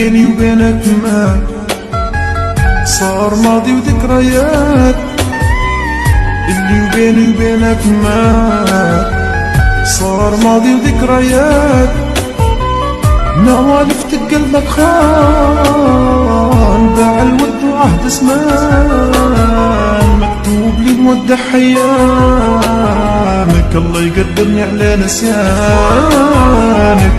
بيني وبينك ما صار ماضي وذكريات، اللي بيني وبينك ما صار ماضي وذكريات. نوالف قلبك خان، باع الود وعهد زمان، مكتوب لي نودع حيامك، الله يقدرني على نسيانك.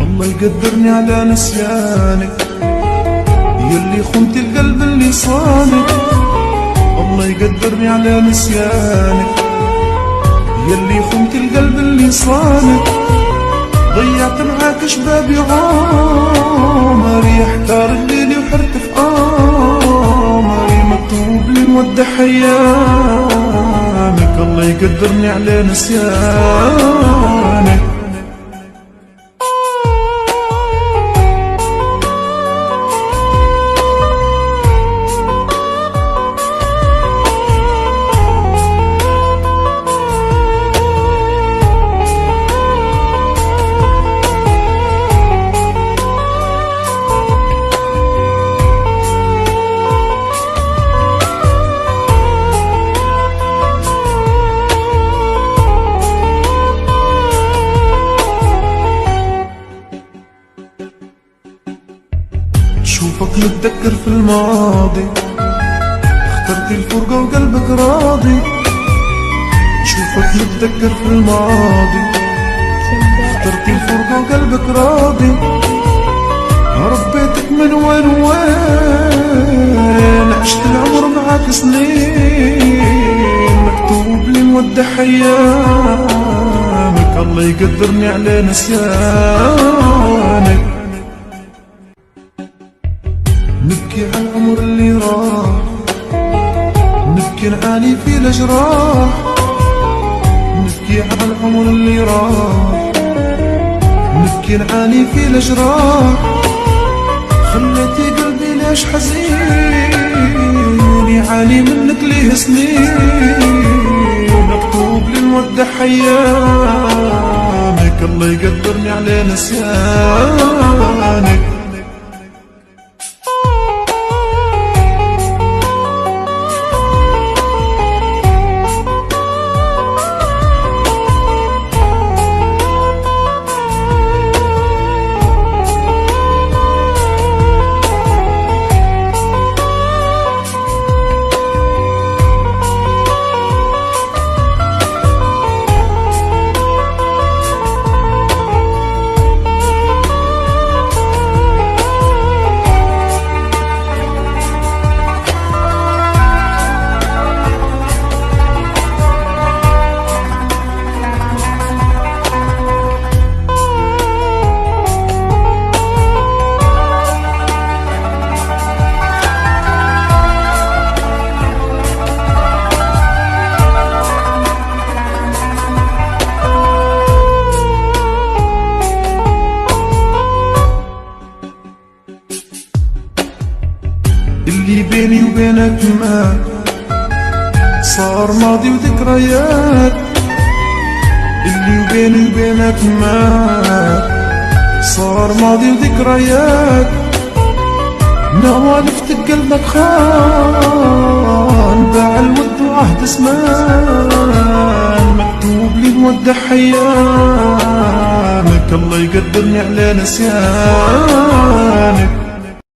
الله يقدرني على نسيانك، يلي خنت القلب اللي صانك. الله يقدرني على نسيانك، يلي خنت القلب اللي صانك. ضيعت معاك شبابي عمري، احتار الليل وحرت في قمري، مكتوب لي نودع حيامك، الله يقدرني على نسيانك. شوفك متذكر في الماضي، اخترت الفرقة وقلبك راضي. شوفك متذكر في الماضي، اخترت الفرقة وقلبك راضي. ربيتك من وين وين، عشت العمر معاك سنين، مكتوب لي نودع حيامك، الله يقدرني على نسيانك. نبكي على العمر اللي راح، نبكي نعاني في الأجراح. نبكي على العمر اللي راح، نبكي نعاني في الأجراح. خليتي قلبي ليش حزين، يعاني منك ليه سنين، مكتوب لي نودع حيامك، الله يقدرني على نسيانك. اللي بيني وبينك ما صار ماضي وذكريات، اللي بيني وبينك ما صار ماضي وذكريات. نوالف قلبك خان، باع الود وعهد زمان، مكتوب لي نودع حيامك، الله يقدرني على نسيانك.